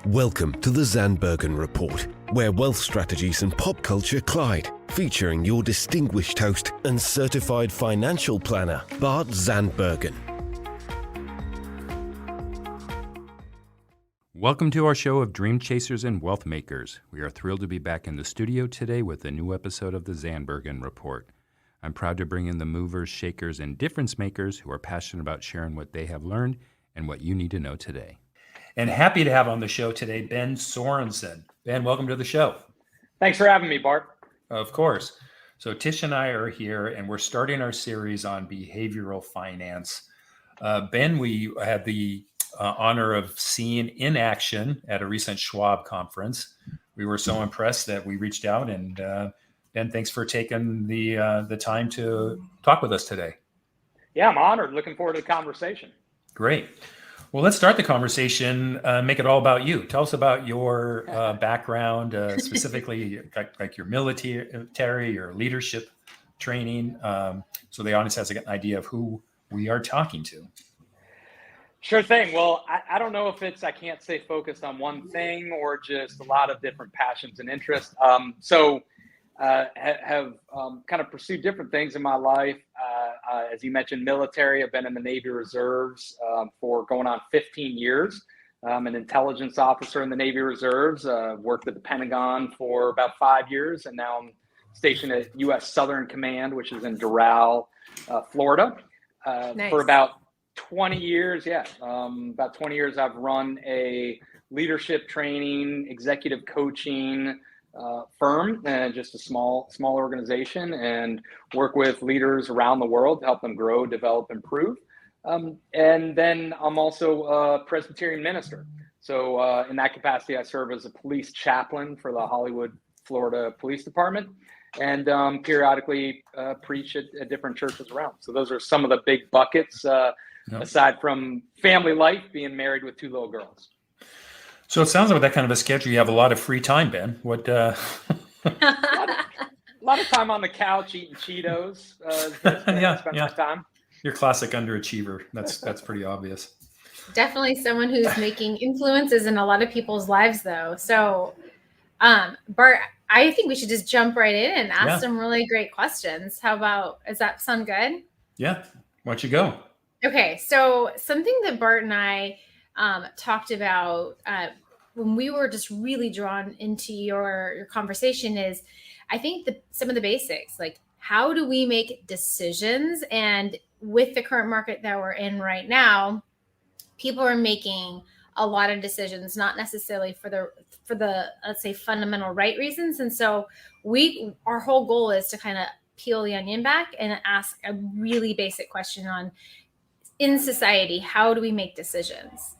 Welcome to the Zandbergen Report, where wealth strategies and pop culture collide, featuring your distinguished host and certified financial planner, Bart Zandbergen. Welcome to our show of Dream Chasers and Wealth Makers. We are thrilled to be back in the studio today with a new episode of the Zandbergen Report. I'm proud to bring in the movers, shakers, and difference makers who are passionate about sharing what they have learned and what you need to know today. And happy to have on the show today, Ben Sorensen. Ben, welcome to the show. Thanks for having me, Bart. Of course. So Tish and I are here, and we're starting our series on behavioral finance. Ben, we had the honor of seeing in action at a recent Schwab conference. We were so impressed that we reached out, and Ben, thanks for taking the time to talk with us today. Yeah, I'm honored. Looking forward to the conversation. Great. Well, let's start the conversation. Make it all about you. Tell us about your background, specifically like your military, your leadership training, so the audience has an idea of who we are talking to. Sure thing. Well, I don't know if I can't stay focused on one thing or just a lot of different passions and interests. Have kind of pursued different things in my life. As you mentioned, military. I've been in the Navy Reserves for going on 15 years. I'm an intelligence officer in the Navy Reserves. Worked at the Pentagon for about 5 years, and now I'm stationed at U.S. Southern Command, which is in Doral, Florida. Nice. For about 20 years. About 20 years I've run a leadership training, executive coaching firm, and just a small organization, and work with leaders around the world to help them grow, develop, improve. And then I'm also a Presbyterian minister. So in that capacity, I serve as a police chaplain for the Hollywood, Florida Police Department, and periodically preach at different churches around. So those are some of the big buckets, aside from family life, being married with 2 little girls. So it sounds like with that kind of a schedule, you have a lot of free time, Ben. What? A lot of time on the couch eating Cheetos. Spend my time. You're classic underachiever. That's pretty obvious. Definitely someone who's making influences in a lot of people's lives, though. So, Bart, I think we should just jump right in and ask some really great questions. Does that sound good? Yeah. Why don't you go? Okay. So something that Bart and I talked about when we were just really drawn into your conversation is, I think some of the basics, like how do we make decisions? And with the current market that we're in right now, people are making a lot of decisions, not necessarily for the let's say fundamental right reasons. And so our whole goal is to kind of peel the onion back and ask a really basic question on, in society, how do we make decisions?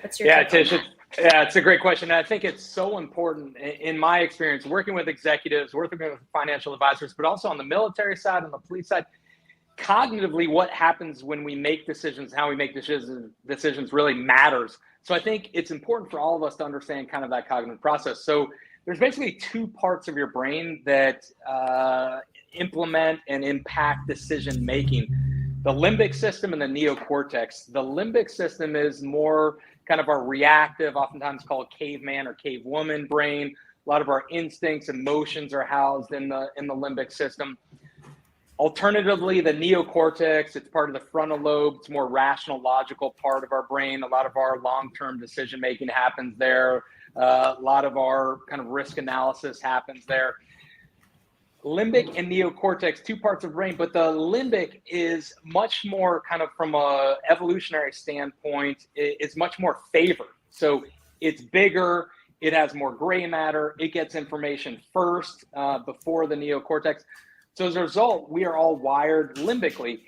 What's your take on that? It's a great question. And I think it's so important in my experience, working with executives, working with financial advisors, but also on the military side and the police side, cognitively, what happens when we make decisions, how we make decisions really matters. So I think it's important for all of us to understand kind of that cognitive process. So there's basically 2 parts of your brain that implement and impact decision making: the limbic system and the neocortex. The limbic system is more kind of our reactive, oftentimes called caveman or cavewoman brain. A lot of our instincts, emotions are housed in the limbic system. Alternatively, the neocortex, it's part of the frontal lobe. It's more rational, logical part of our brain. A lot of our long-term decision-making happens there. A lot of our kind of risk analysis happens there. Limbic and neocortex, 2 parts of brain, but the limbic is much more kind of from a evolutionary standpoint, it's much more favored. So it's bigger, it has more gray matter, it gets information first before the neocortex. So as a result, we are all wired limbically.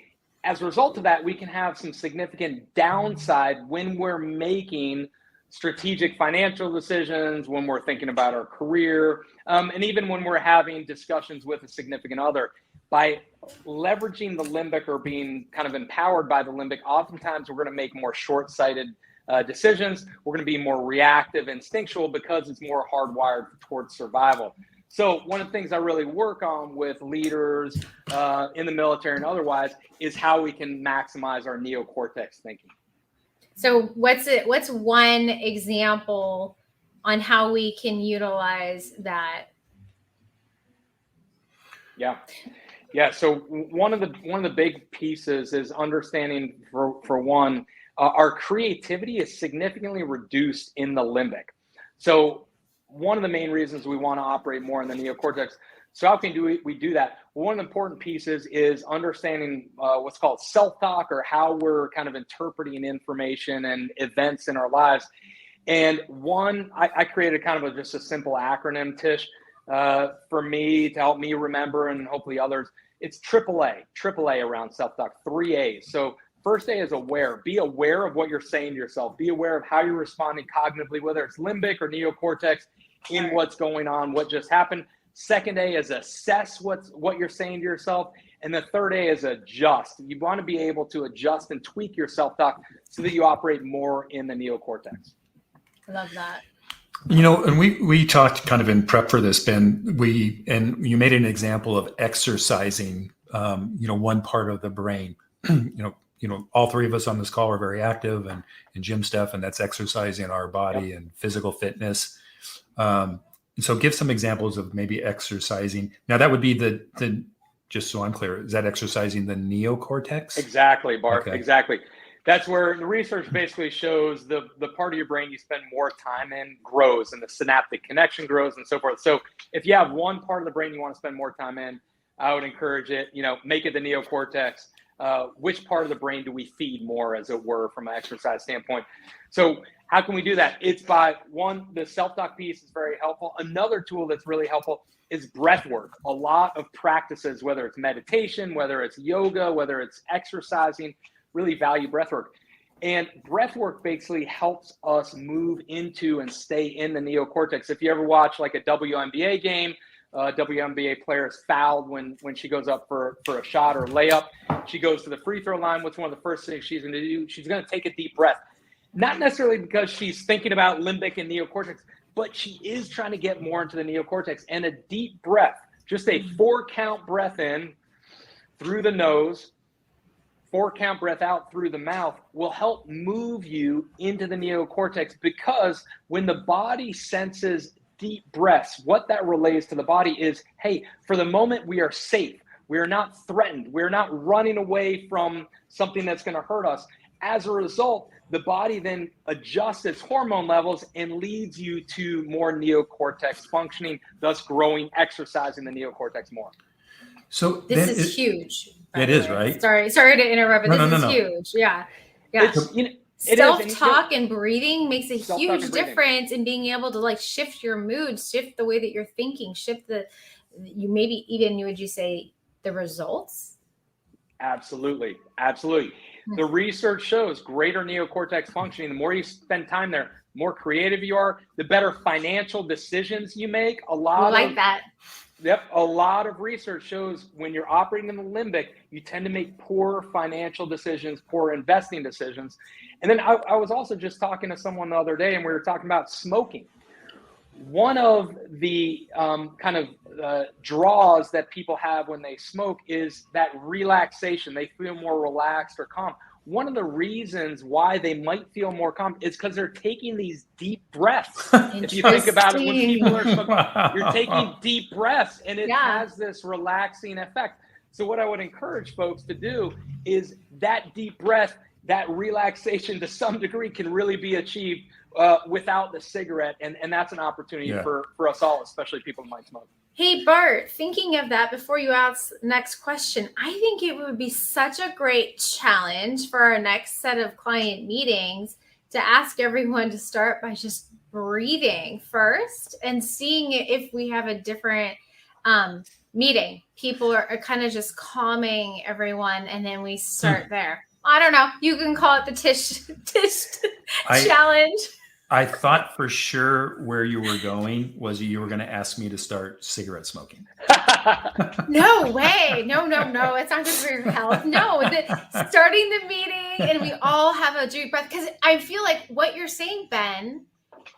As a result of that, we can have some significant downside when we're making strategic financial decisions, when we're thinking about our career, and even when we're having discussions with a significant other. By leveraging the limbic or being kind of empowered by the limbic, oftentimes we're going to make more short-sighted decisions. We're going to be more reactive, instinctual, because it's more hardwired towards survival. So one of the things I really work on with leaders in the military and otherwise is how we can maximize our neocortex thinking. So what's one example on how we can utilize that. Yeah. So one of the big pieces is understanding for one, our creativity is significantly reduced in the limbic. So one of the main reasons we want to operate more in the neocortex. So how can we do that? One of the important pieces is understanding what's called self-talk, or how we're kind of interpreting information and events in our lives. And one, I created kind of just a simple acronym, Tish, for me, to help me remember, and hopefully others. It's AAA around self-talk, 3 A's. So first A is aware. Be aware of what you're saying to yourself. Be aware of how you're responding cognitively, whether it's limbic or neocortex, in what's going on, what just happened. Second A is assess what you're saying to yourself. And the third A is adjust. You want to be able to adjust and tweak your self-talk so that you operate more in the neocortex. I love that. And we talked kind of in prep for this, Ben, and you made an example of exercising, one part of the brain. All three of us on this call are very active and gym stuff, and that's exercising our body and physical fitness. So give some examples of maybe exercising. Now that would be the just so I'm clear, is that exercising the neocortex? Exactly, Bart. Okay. Exactly. That's where the research basically shows the part of your brain you spend more time in grows, and the synaptic connection grows and so forth. So if you have one part of the brain you want to spend more time in, I would encourage it, make it the neocortex. Which part of the brain do we feed more, as it were, from an exercise standpoint? So how can we do that? It's by one, the self-talk piece is very helpful. Another tool that's really helpful is breath work. A lot of practices, whether it's meditation, whether it's yoga, whether it's exercising, really value breath work. And breath work basically helps us move into and stay in the neocortex. If you ever watch like a WNBA game, WNBA player is fouled when she goes up for a shot or layup. She goes to the free throw line. What's one of the first things she's going to do? She's going to take a deep breath. Not necessarily because she's thinking about limbic and neocortex, but she is trying to get more into the neocortex. And a deep breath, just a 4-count breath in through the nose, 4-count breath out through the mouth, will help move you into the neocortex, because when the body senses deep breaths, what that relays to the body is, hey, for the moment we are safe. We are not threatened. We're not running away from something that's going to hurt us. As a result, the body then adjusts its hormone levels and leads you to more neocortex functioning, thus growing, exercising the neocortex more. So this is huge. It is, right? Sorry to interrupt, but this is huge. Yeah. Self-talk and breathing makes a huge difference in being able to shift your mood, shift the way that you're thinking, shift the results. Absolutely. The research shows greater neocortex functioning. The more you spend time there, the more creative you are, the better financial decisions you make. A lot of research shows when you're operating in the limbic, you tend to make poor financial decisions, poor investing decisions. And then I was also just talking to someone the other day, and we were talking about smoking. One of the draws that people have when they smoke is that relaxation. They feel more relaxed or calm. One of the reasons why they might feel more calm is because they're taking these deep breaths. If you think about it, when people are smoking, you're taking deep breaths, and it has this relaxing effect. So what I would encourage folks to do is that deep breath, that relaxation to some degree can really be achieved without the cigarette. And that's an opportunity for us all, especially people who might smoke. Hey, Bart, thinking of that before you ask next question, I think it would be such a great challenge for our next set of client meetings to ask everyone to start by just breathing first and seeing if we have a different meeting. People are kind of just calming everyone, and then we start there. I don't know. You can call it the Tish challenge. I thought for sure where you were going was you were going to ask me to start cigarette smoking. No way. No. It's not good for your health. No, starting the meeting and we all have a deep breath. Because I feel like what you're saying, Ben,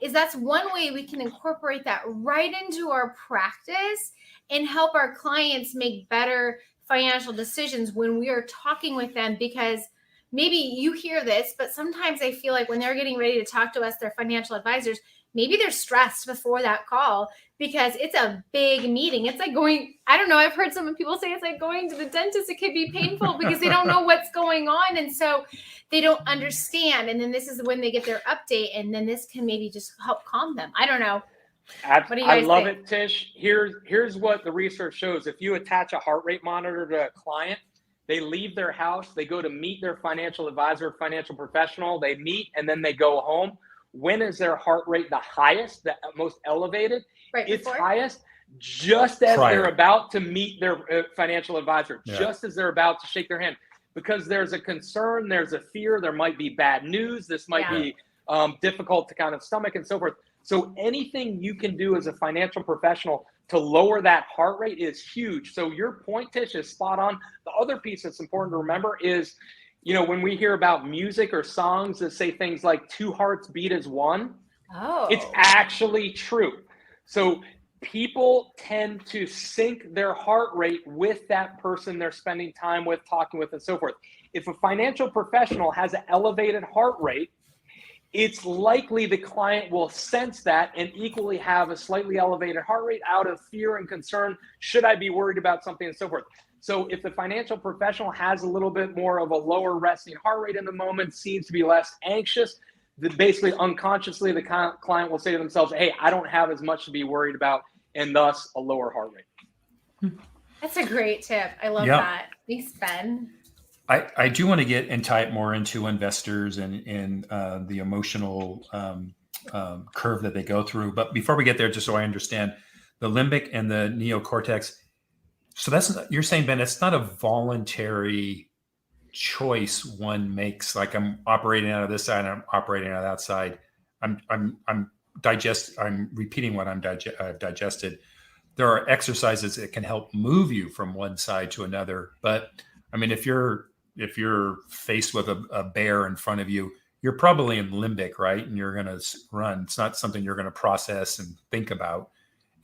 is that's one way we can incorporate that right into our practice and help our clients make better financial decisions when we are talking with them. Because maybe you hear this, but sometimes I feel like when they're getting ready to talk to us, their financial advisors, maybe they're stressed before that call because it's a big meeting. It's like going, I don't know, I've heard some people say it's like going to the dentist. It could be painful because they don't know what's going on. And so they don't understand. And then this is when they get their update. And then this can maybe just help calm them. I don't know. What do you guys I love think? it, Tish. Here's what the research shows. If you attach a heart rate monitor to a client, they leave their house, they go to meet their financial advisor, financial professional, they meet, and then they go home. When is their heart rate the highest, the most elevated? Right It's before? highest just as Prior. they're about to meet their financial advisor, Yeah. just as they're about to shake their hand. Because there's a concern, there's a fear, there might be bad news, this might be difficult to kind of stomach and so forth. So anything you can do as a financial professional to lower that heart rate is huge. So your point, Tish, is spot on. The other piece that's important to remember is, you know, when we hear about music or songs that say things like 2 hearts beat as one, it's actually true. So people tend to sync their heart rate with that person they're spending time with, talking with, and so forth. If a financial professional has an elevated heart rate, it's likely the client will sense that and equally have a slightly elevated heart rate out of fear and concern. Should I be worried about something and so forth? So if the financial professional has a little bit more of a lower resting heart rate in the moment, seems to be less anxious, then basically unconsciously the client will say to themselves, hey, I don't have as much to be worried about, and thus a lower heart rate. That's a great tip. I love that. Thanks, Ben. I do want to get and tie it more into investors and the emotional curve that they go through. But before we get there, just so I understand, the limbic and the neocortex. So you're saying, Ben, it's not a voluntary choice one makes. Like I'm operating out of this side, and I'm operating out of that side. I'm repeating what I've digested. There are exercises that can help move you from one side to another. But I mean, if you're faced with a bear in front of you, you're probably in limbic, right? And you're going to run. It's not something you're going to process and think about.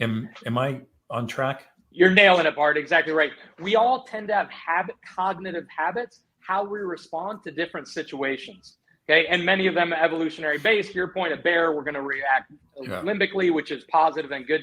Am I on track? You're nailing it, Bart. Exactly right. We all tend to have cognitive habits, how we respond to different situations. Okay. And many of them are evolutionary based. To your point, a bear, we're going to react limbically, which is positive and good.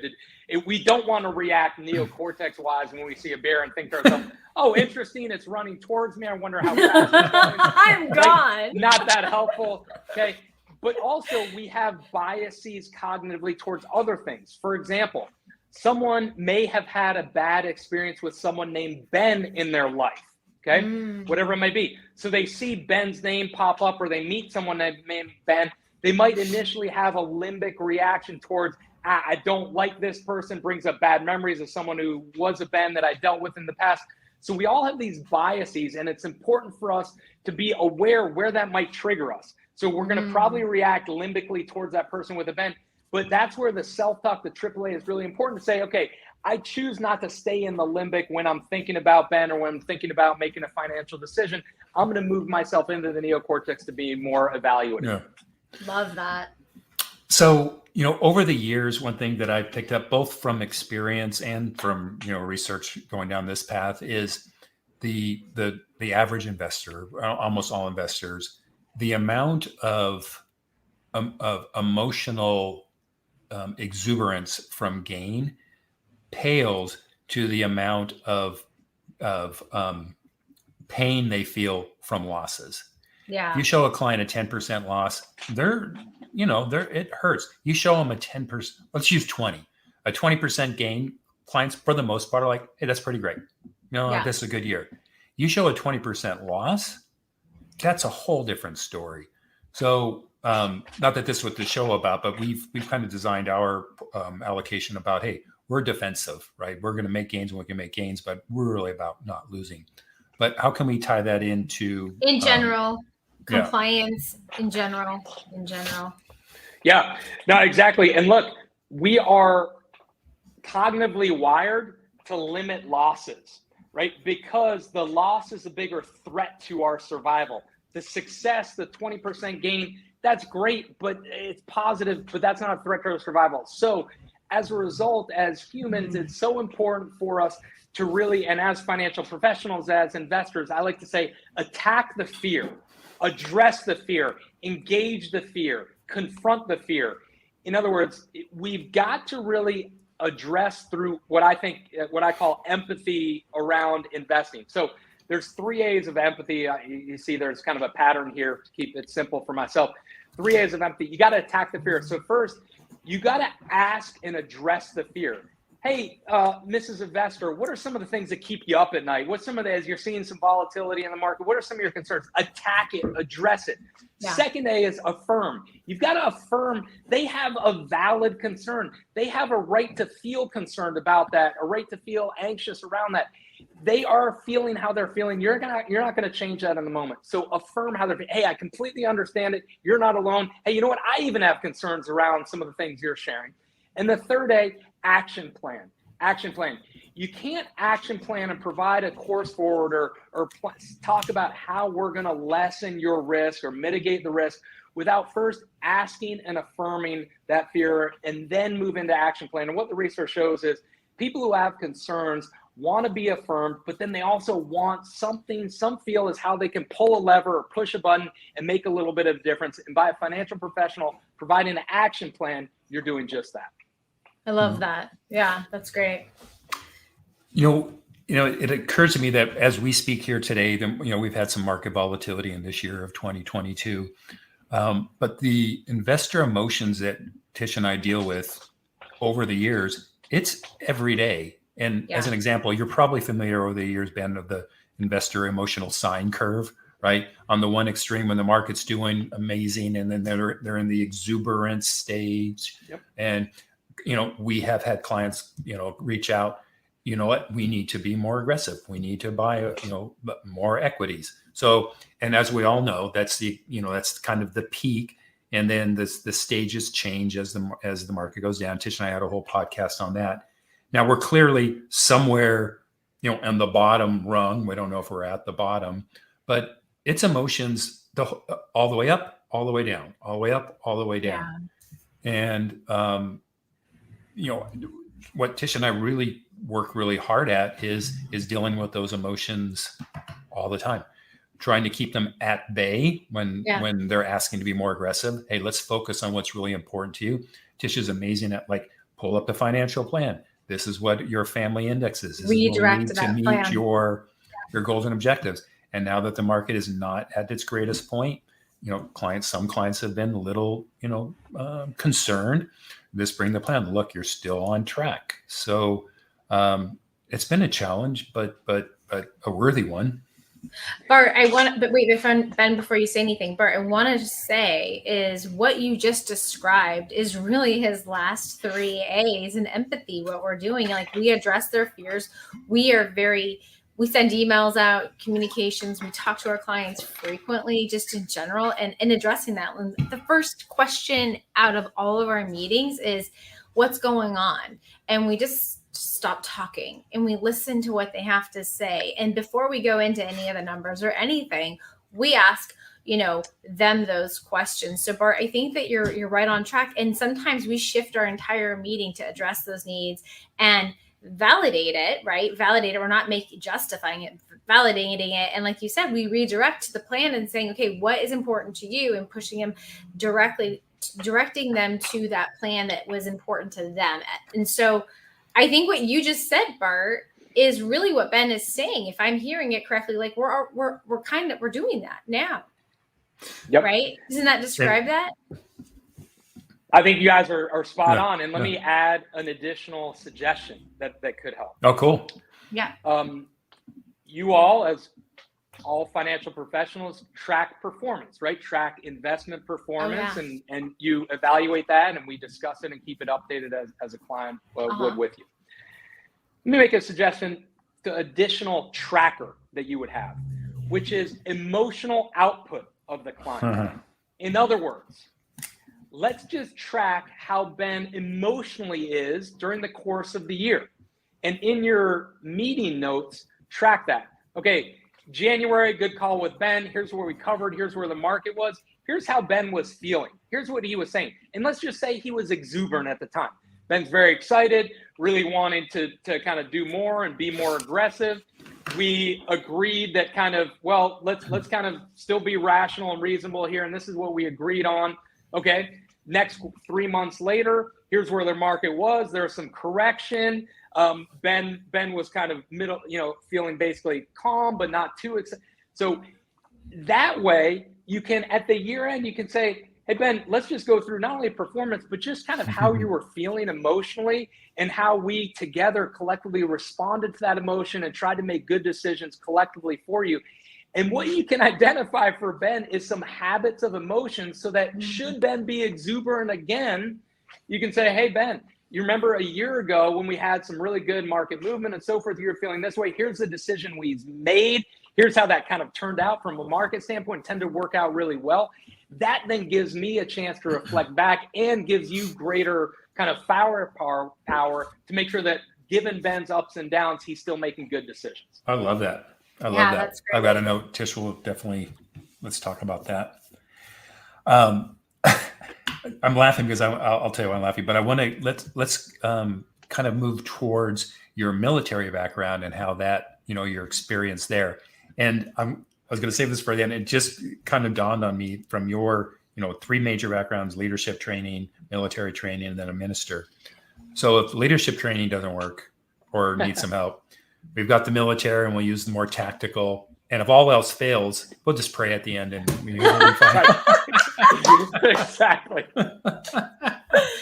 We don't want to react neocortex wise when we see a bear and think to ourselves, oh, interesting, it's running towards me. I wonder how fast it's going. I'm gone. Not that helpful. Okay. But also we have biases cognitively towards other things. For example, someone may have had a bad experience with someone named Ben in their life. Okay, whatever it might be. So they see Ben's name pop up, or they meet someone named Ben. They might initially have a limbic reaction towards, I don't like this person, brings up bad memories of someone who was a Ben that I dealt with in the past. So we all have these biases, and it's important for us to be aware where that might trigger us. So we're going to probably react limbically towards that person with a Ben. But that's where the self-talk, the AAA, is really important to say, okay, I choose not to stay in the limbic when I'm thinking about Ben or when I'm thinking about making a financial decision. I'm going to move myself into the neocortex to be more evaluative. Yeah. Love that. So, over the years, one thing that I've picked up both from experience and from, research going down this path is the average investor, almost all investors, the amount of emotional exuberance from gain pales to the amount of pain they feel from losses. Yeah. You show a client a 10% loss, it hurts. You show them a 10%, let's use 20, a 20% gain. Clients, for the most part, are like, hey, that's pretty great. This is a good year. You show a 20% loss, that's a whole different story. So, not that this is what the show about, but we've kind of designed our allocation about, hey, we're defensive, right? We're going to make gains when we can make gains, but we're really about not losing. But how can we tie that into in general compliance in general? Yeah, no, exactly. And look, we are cognitively wired to limit losses, right? Because the loss is a bigger threat to our survival. The success, the 20% gain, that's great, but it's positive, but that's not a threat to our survival. So as a result, as humans, it's so important for us to really, and as financial professionals, as investors, I like to say, attack the fear, address the fear, engage the fear, confront the fear. In other words, we've got to really address through what I call empathy around investing. So there's 3 A's of empathy. You see there's kind of a pattern here to keep it simple for myself. 3 A's of empathy. You got to attack the fear. So first, you got to ask and address the fear. Hey, Mrs. Investor, what are some of the things that keep you up at night? What's some of the, as you're seeing some volatility in the market, what are some of your concerns? Attack it, address it. Yeah. Second A is affirm. You've got to affirm they have a valid concern. They have a right to feel concerned about that, a right to feel anxious around that. They are feeling how they're feeling. You're not going to change that in the moment. So affirm how they're feeling. Hey, I completely understand it. You're not alone. Hey, you know what? I even have concerns around some of the things you're sharing. And the third A, action plan. Action plan. You can't action plan and provide a course forward or talk about how we're going to lessen your risk or mitigate the risk without first asking and affirming that fear and then move into action plan. And what the research shows is people who have concerns want to be affirmed, but then they also want something, some feel is how they can pull a lever or push a button and make a little bit of difference. And by a financial professional providing an action plan, you're doing just that. I love that. Yeah, that's great. You know, it occurs to me that as we speak here today, we've had some market volatility in this year of 2022, but the investor emotions that Tish and I deal with over the years, it's every day. And as an example, you're probably familiar over the years, Ben, of the investor emotional sine curve, right? On the one extreme, when the market's doing amazing, and then they're in the exuberance stage, and we have had clients, reach out, you know what, we need to be more aggressive. We need to buy, more equities. So, and as we all know, that's that's kind of the peak. And then the stages change as the market goes down. Tish and I had a whole podcast on that. Now we're clearly somewhere, on the bottom rung. We don't know if we're at the bottom, but it's emotions all the way up, all the way down, all the way up, all the way down. Yeah. And, what Tish and I really work really hard at is dealing with those emotions all the time, trying to keep them at bay when they're asking to be more aggressive. Hey, let's focus on what's really important to you. Tish is amazing at pull up the financial plan. This is what your family index is. Redirect to meet your goals and objectives. And now that the market is not at its greatest point, some clients have been a little, concerned. This bring the plan. Look, you're still on track. So it's been a challenge, but a worthy one. Bart, Ben, before you say anything, Bart, I want to say is what you just described is really his last 3 A's in empathy. What we're doing, we address their fears. We send emails out, communications. We talk to our clients frequently, just in general, and in addressing that. The first question out of all of our meetings is, what's going on? And we just stop talking and we listen to what they have to say. And before we go into any of the numbers or anything, we ask, them those questions. So Bart, I think that you're right on track. And sometimes we shift our entire meeting to address those needs and validate it, right? Validate it. We're not justifying it, validating it. And like you said, we redirect to the plan and saying, okay, what is important to you, and pushing them directing them to that plan that was important to them. And so I think what you just said, Bart, is really what Ben is saying. If I'm hearing it correctly, we're doing that now. Yep. Right? Doesn't that describe that? I think you guys are spot on. And let me add an additional suggestion that could help. Oh, cool. Yeah. You all, as all financial professionals, track performance, right? Track investment performance, and you evaluate that, and we discuss it and keep it updated as a client would with you. Let me make a suggestion to additional tracker that you would have, which is emotional output of the client. In other words, let's just track how Ben emotionally is during the course of the year. And in your meeting notes, track that. Okay, January, good call with Ben. Here's where we covered. Here's where the market was. Here's how Ben was feeling. Here's what he was saying. And let's just say he was exuberant at the time. Ben's very excited, really wanting to kind of do more and be more aggressive. We agreed that let's kind of still be rational and reasonable here. And this is what we agreed on. Okay. Next 3 months later, here's where the market was. There's some correction. Ben was kind of middle, feeling basically calm, but not too excited. So that way you can, at the year end, you can say, hey, Ben, let's just go through not only performance, but just kind of how you were feeling emotionally and how we together collectively responded to that emotion and tried to make good decisions collectively for you. And what you can identify for Ben is some habits of emotions so that should Ben be exuberant again, you can say, hey, Ben, you remember a year ago when we had some really good market movement and so forth, you're feeling this way. Here's the decision we've made. Here's how that kind of turned out from a market standpoint, tend to work out really well. That then gives me a chance to reflect back and gives you greater kind of firepower to make sure that given Ben's ups and downs, he's still making good decisions. I love that. I love that. That's great. I've got a note. Tish will definitely, let's talk about that. I'm laughing because I'll tell you why I'm laughing, but I want to, let's kind of move towards your military background and how that, your experience there. And I was going to save this for the end. It just kind of dawned on me from your, 3 major backgrounds: leadership training, military training, and then a minister. So if leadership training doesn't work or needs some help, we've got the military and we'll use the more tactical. And if all else fails, we'll just pray at the end and we'll be fine. Exactly.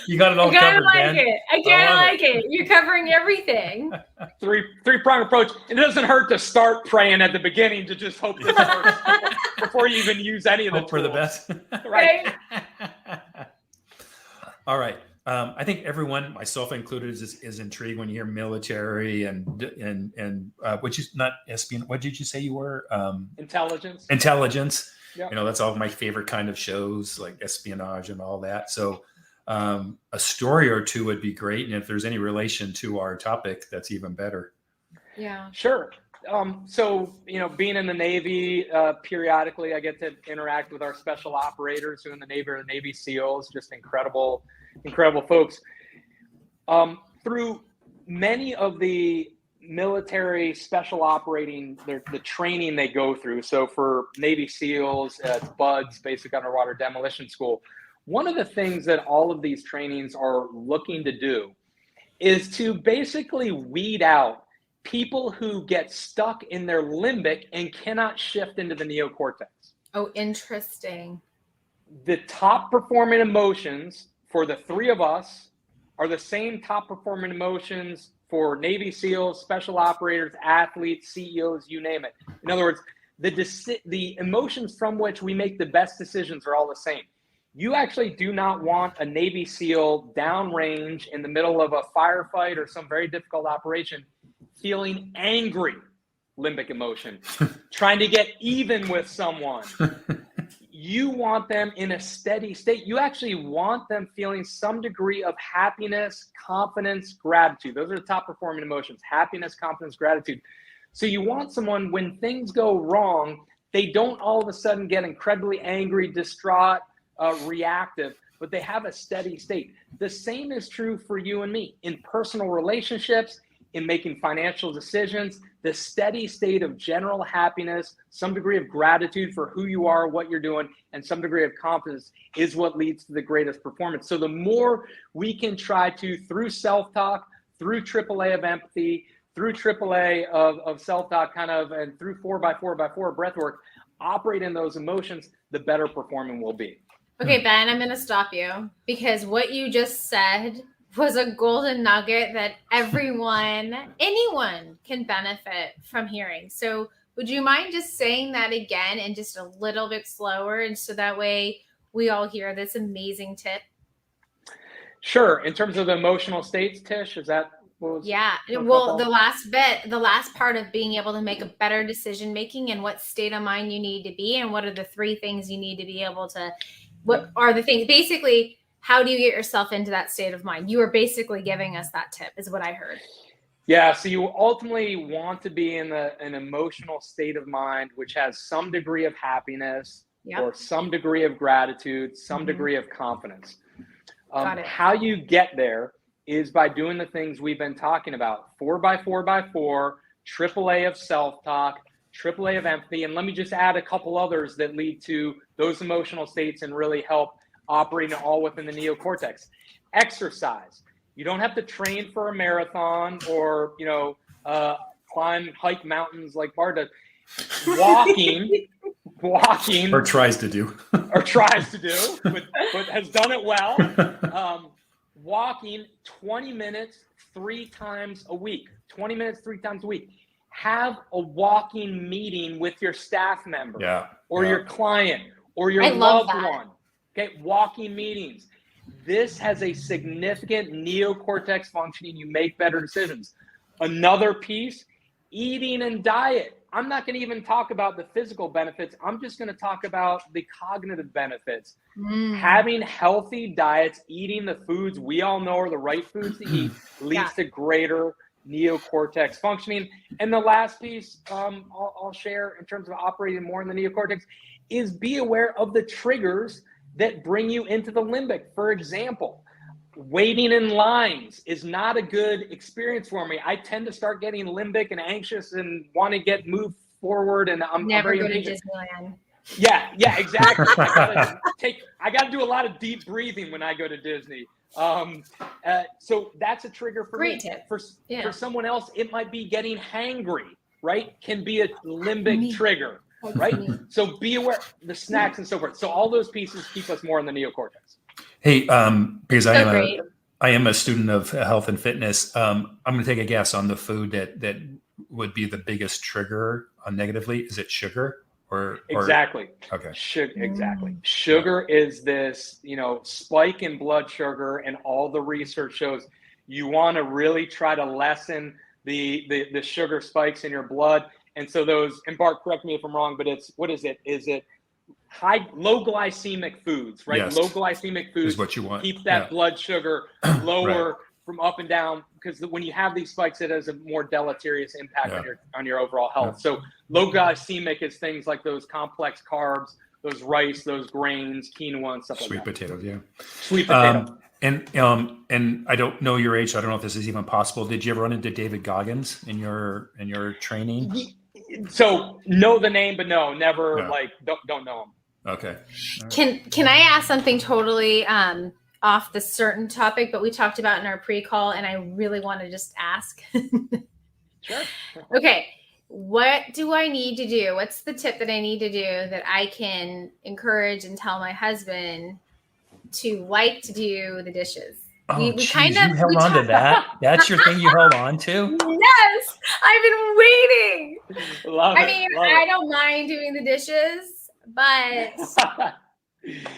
You got it all covered, Ben. I kind of like it. You're covering everything. Three-pronged approach. It doesn't hurt to start praying at the beginning to just hope this works before you even use any of the hope for the best. Right. All right. I think everyone, myself included, is intrigued when you hear military and which is not espionage. What did you say you were? Intelligence. Yep. That's all my favorite kind of shows, like espionage and all that. So a story or two would be great. And if there's any relation to our topic, that's even better. Yeah. Sure. So, being in the Navy, periodically, I get to interact with our special operators who in the Navy are the Navy SEALs, just incredible folks. Through many of the military special operating, the training they go through. So for Navy SEALs, it's BUDS, Basic Underwater Demolition School. One of the things that all of these trainings are looking to do is to basically weed out people who get stuck in their limbic and cannot shift into the neocortex. Oh, interesting. The top performing emotions for the 3 of us are the same top performing emotions for Navy SEALs, special operators, athletes, CEOs, you name it. In other words, the emotions from which we make the best decisions are all the same. You actually do not want a Navy SEAL downrange in the middle of a firefight or some very difficult operation feeling angry, limbic emotion, trying to get even with someone. You want them in a steady state. You actually want them feeling some degree of happiness, confidence, gratitude. Those are the top performing emotions: happiness, confidence, gratitude. So you want someone, when things go wrong, they don't all of a sudden get incredibly angry, distraught, reactive, but they have a steady state. The same is true for you and me in personal relationships, in making financial decisions. The steady state of general happiness, some degree of gratitude for who you are, what you're doing, and some degree of confidence is what leads to the greatest performance. So the more we can try to, through self-talk, through AAA of empathy, through AAA of self-talk and through 4x4x4 breath work, operate in those emotions, the better performing we'll be. Okay, Ben, I'm going to stop you because what you just said was a golden nugget that anyone can benefit from hearing. So would you mind just saying that again and just a little bit slower, and so that way we all hear this amazing tip? Sure. In terms of the emotional states, Tish, is that what was? Yeah. Well, the last part of being able to make a better decision making and what state of mind you need to be, and what are the 3 things you need to be able to, what are the things, basically, how do you get yourself into that state of mind? You are basically giving us that tip, is what I heard. Yeah. So you ultimately want to be in an emotional state of mind, which has some degree of happiness, or some degree of gratitude, some degree of confidence. How you get there is by doing the things we've been talking about: 4x4x4, AAA of self-talk, AAA of empathy. And let me just add a couple others that lead to those emotional states and really help operating all within the neocortex. Exercise. You don't have to train for a marathon or, hike mountains like Bart does. Walking, or tries to do, but has done it well. Walking 20 minutes 3 times a week. 20 minutes 3 times a week. Have a walking meeting with your staff member or your client or your loved one. Okay, walking meetings. This has a significant neocortex functioning. You make better decisions. Another piece, eating and diet. I'm not going to even talk about the physical benefits. I'm just going to talk about the cognitive benefits. Having healthy diets, eating the foods we all know are the right foods to eat, leads to greater neocortex functioning. And the last piece I'll share in terms of operating more in the neocortex is be aware of the triggers that bring you into the limbic. For example, waiting in lines is not a good experience for me. I tend to start getting limbic and anxious and want to get moved forward, and I'm never very go to impatient. Disneyland. Yeah, exactly. I gotta do a lot of deep breathing when I go to Disney. So that's a trigger for Great me. tip. For someone else, it might be getting hangry, right? Can be a limbic trigger, right? So be aware the snacks and so forth. So all those pieces keep us more in the neocortex. Hey, because I am a student of health and fitness. I'm going to take a guess on the food that would be the biggest trigger negatively. Is it sugar? Exactly. Okay. Exactly. Sugar is this, spike in blood sugar, and all the research shows you want to really try to lessen the sugar spikes in your blood. And so those, and Bart, correct me if I'm wrong, but what is it? Is it low glycemic foods, right? Yes. Low glycemic foods is what you want. Keep that blood sugar lower from up and down, because when you have these spikes, it has a more deleterious impact on your overall health. So low glycemic is things like those complex carbs, those rice, those grains, quinoa, and stuff like that. Sweet potatoes, Sweet potato. And I don't know your age, so I don't know if this is even possible. Did you ever run into David Goggins in your training? So know the name, but no, never don't know him. Okay. Can I ask something totally off the certain topic, but we talked about in our pre-call, and I really want to just ask. Sure. Okay. What do I need to do? What's the tip that I need to do that I can encourage and tell my husband to like to do the dishes? You held on to that? That's your thing you held on to? Yes. I've been waiting. I don't mind doing the dishes, but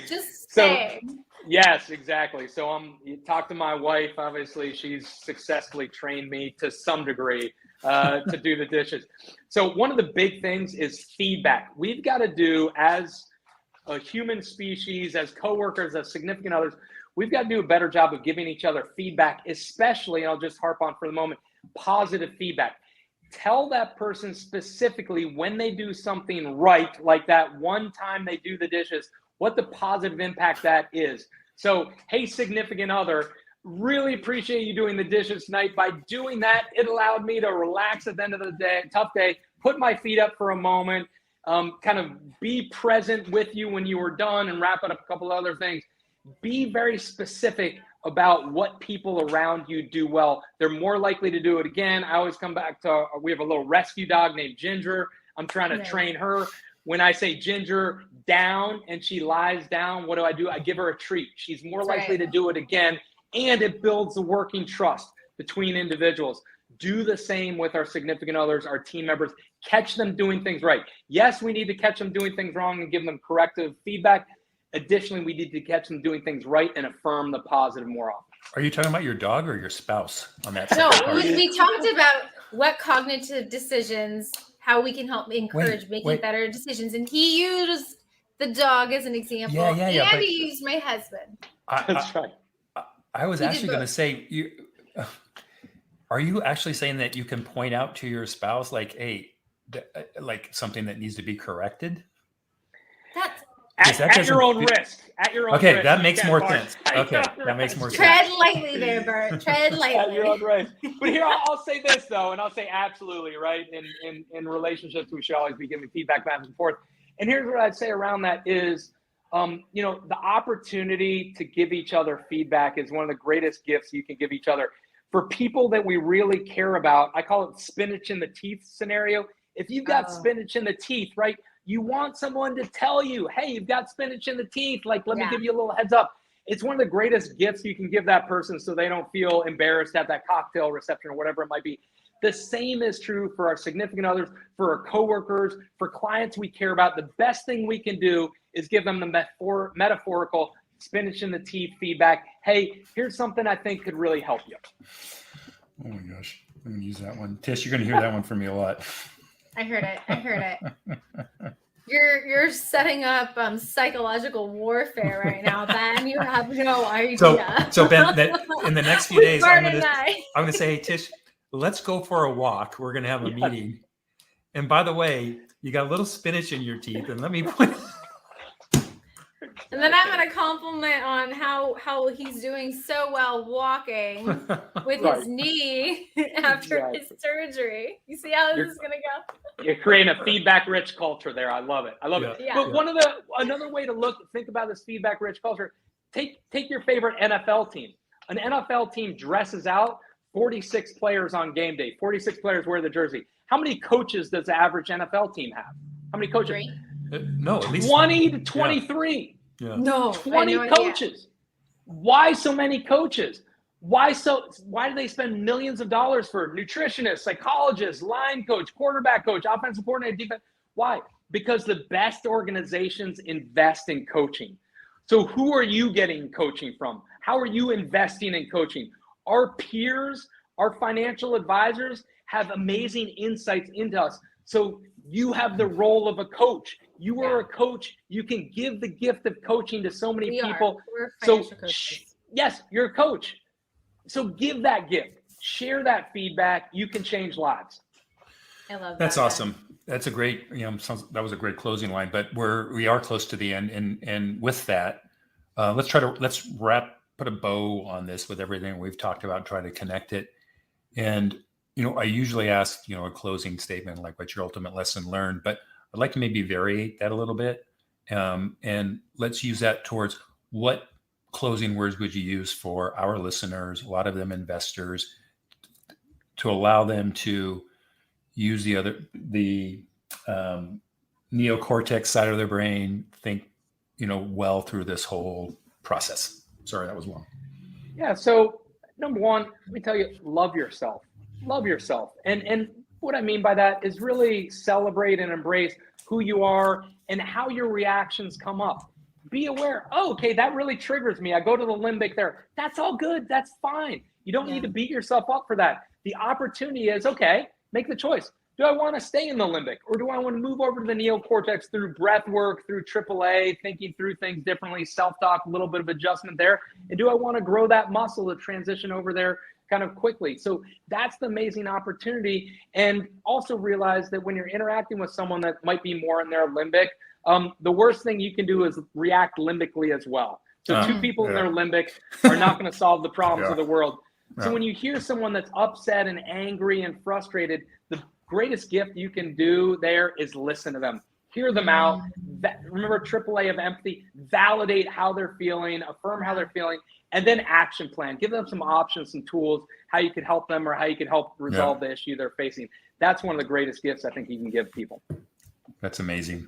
just say. Yes, exactly. So you talk to my wife. Obviously, she's successfully trained me to some degree to do the dishes. So one of the big things is feedback. We've got to do, as a human species, as coworkers, as significant others, we've got to do a better job of giving each other feedback, especially, and I'll just harp on for the moment, positive feedback. Tell that person specifically when they do something right, like that one time they do the dishes, what the positive impact that is. So, hey, significant other, really appreciate you doing the dishes tonight. By doing that, it allowed me to relax at the end of the day, tough day, put my feet up for a moment, kind of be present with you when you were done, and wrap it up a couple of other things. Be very specific about what people around you do well. They're more likely to do it again. I always come back to, we have a little rescue dog named Ginger. I'm trying to train her. When I say Ginger down and she lies down, what do? I give her a treat. She's more likely to do it again, and it builds the working trust between individuals. Do the same with our significant others, our team members. Catch them doing things right. Yes, we need to catch them doing things wrong and give them corrective feedback. Additionally, we need to catch them doing things right and affirm the positive more often. Are you talking about your dog or your spouse on that? No, we talked about what cognitive decisions, how we can help encourage making better decisions. And he used the dog as an example. And he used my husband. That's right. I was actually going to say, are you actually saying that you can point out to your spouse, like, hey, like something that needs to be corrected? At your own risk. At your own risk. Okay, that makes more sense. Okay, that makes more sense. Tread lightly there, Bart. Tread lightly. At your own risk. But here, I'll say this, though, and I'll say absolutely, right? In relationships, we should always be giving feedback back and forth. And here's what I'd say around that is, The opportunity to give each other feedback is one of the greatest gifts you can give each other. For people that we really care about, I call it spinach in the teeth scenario. If you've got spinach in the teeth, right, you want someone to tell you, hey, you've got spinach in the teeth. Like, let me give you a little heads up. It's one of the greatest gifts you can give that person so they don't feel embarrassed at that cocktail reception or whatever it might be. The same is true for our significant others, for our coworkers, for clients we care about. The best thing we can do is give them the metaphorical spinach in the teeth feedback. Hey, here's something I think could really help you. Oh my gosh. I'm going to use that one. Tish, you're going to hear that one from me a lot. I heard it. You're setting up psychological warfare right now, Ben. You have no idea. So Ben, in the next few days, I'm going to say, hey, Tish, let's go for a walk. We're going to have a meeting. And by the way, you got a little spinach in your teeth, and let me put. And then I'm going to compliment on how he's doing so well walking with his knee after his surgery. You see how this is going to go? You're creating a feedback-rich culture there. I love it. Yeah. But another way to think about this feedback-rich culture, take your favorite NFL team. An NFL team dresses out 46 players on game day. 46 players wear the jersey. How many coaches does the average NFL team have? How many coaches? No, at least 20 to 23. Yeah. No, 20 coaches. Why so many coaches? Why do they spend millions of dollars for nutritionists, psychologists, line coach, quarterback coach, offensive coordinator, defense? Why? Because the best organizations invest in coaching. So who are you getting coaching from? How are you investing in coaching? Our peers, our financial advisors have amazing insights into us. So you have the role of a coach. You are a coach. You can give the gift of coaching to so many people. We're financial coaches. Yes, you're a coach. So give that gift. Share that feedback. You can change lives. I love that. That's awesome. That's a great, that was a great closing line, but we are close to the end. And with that, let's put a bow on this with everything we've talked about, try to connect it. And, I usually ask, a closing statement, like what's your ultimate lesson learned, but I'd like to maybe vary that a little bit. And let's use that towards what closing words would you use for our listeners, a lot of them investors, to allow them to use the neocortex side of their brain, think, well through this whole process. Sorry, that was long. Yeah. So number one, let me tell you, love yourself. Love yourself. And what I mean by that is really celebrate and embrace who you are and how your reactions come up. Be aware. Oh, okay, that really triggers me. I go to the limbic there. That's all good. That's fine. You don't need to beat yourself up for that. The opportunity is, okay, make the choice. Do I want to stay in the limbic, or do I want to move over to the neocortex through breath work, through AAA, thinking through things differently, self-talk, a little bit of adjustment there? And do I want to grow that muscle to transition over there kind of quickly? So that's the amazing opportunity. And also realize that when you're interacting with someone that might be more in their limbic, the worst thing you can do is react limbically as well. So two people in their limbic are not going to solve the problems of the world. So when you hear someone that's upset and angry and frustrated, the greatest gift you can do there is listen to them. Hear them out. Remember AAA of empathy. Validate how they're feeling, affirm how they're feeling, and then action plan. Give them some options, some tools, how you could help them or how you could help resolve the issue they're facing. That's one of the greatest gifts I think you can give people. That's amazing.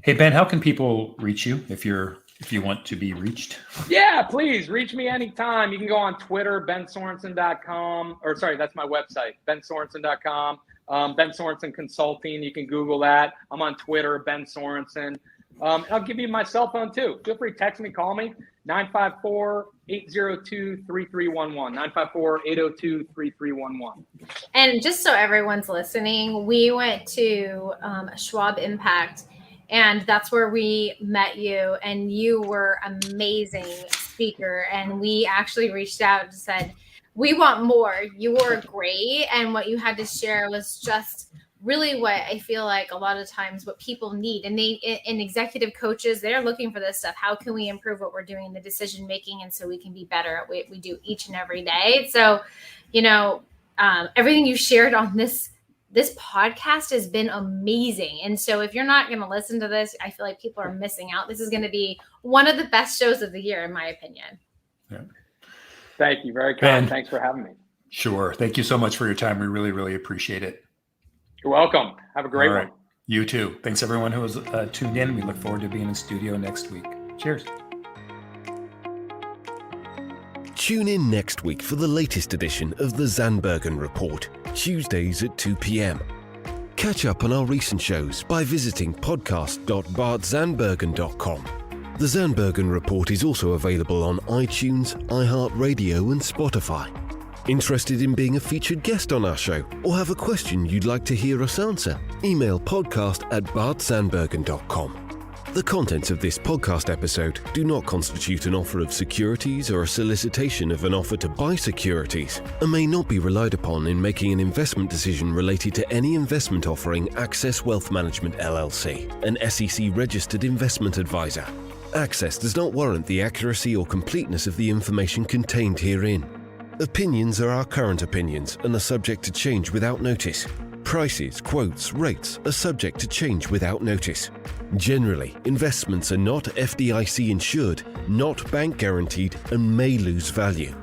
Hey, Ben, how can people reach you if you want to be reached? Yeah, please reach me anytime. You can go on Twitter, bensorensen.com, or sorry, that's my website, bensorensen.com. Ben Sorensen Consulting. You can Google that. I'm on Twitter, Ben Sorensen. I'll give you my cell phone too. Feel free to text me, call me, 954-802-3311, 954-802-3311. And just so everyone's listening, we went to Schwab Impact, and that's where we met you, and you were an amazing speaker. And we actually reached out and said, we want more. You were great. And what you had to share was just really what I feel like a lot of times what people need. And executive coaches, they're looking for this stuff. How can we improve what we're doing in the decision making? And so we can be better at what we do each and every day. So, everything you shared on this this podcast has been amazing. And so if you're not going to listen to this, I feel like people are missing out. This is going to be one of the best shows of the year, in my opinion. Yeah. Thank you. Very kind. Ben, thanks for having me. Sure. Thank you so much for your time. We really, really appreciate it. You're welcome. Have a great one. You too. Thanks everyone who was tuned in. We look forward to being in studio next week. Cheers. Tune in next week for the latest edition of the Zandbergen Report, Tuesdays at 2 p.m. Catch up on our recent shows by visiting podcast.bartzandbergen.com. The Zandbergen Report is also available on iTunes, iHeartRadio and Spotify. Interested in being a featured guest on our show or have a question you'd like to hear us answer? Email podcast@bartzandbergen.com. The contents of this podcast episode do not constitute an offer of securities or a solicitation of an offer to buy securities and may not be relied upon in making an investment decision related to any investment offering Access Wealth Management LLC, an SEC-registered investment advisor. Access does not warrant the accuracy or completeness of the information contained herein. Opinions are our current opinions and are subject to change without notice. Prices, quotes, rates are subject to change without notice. Generally, investments are not FDIC insured, not bank guaranteed, and may lose value.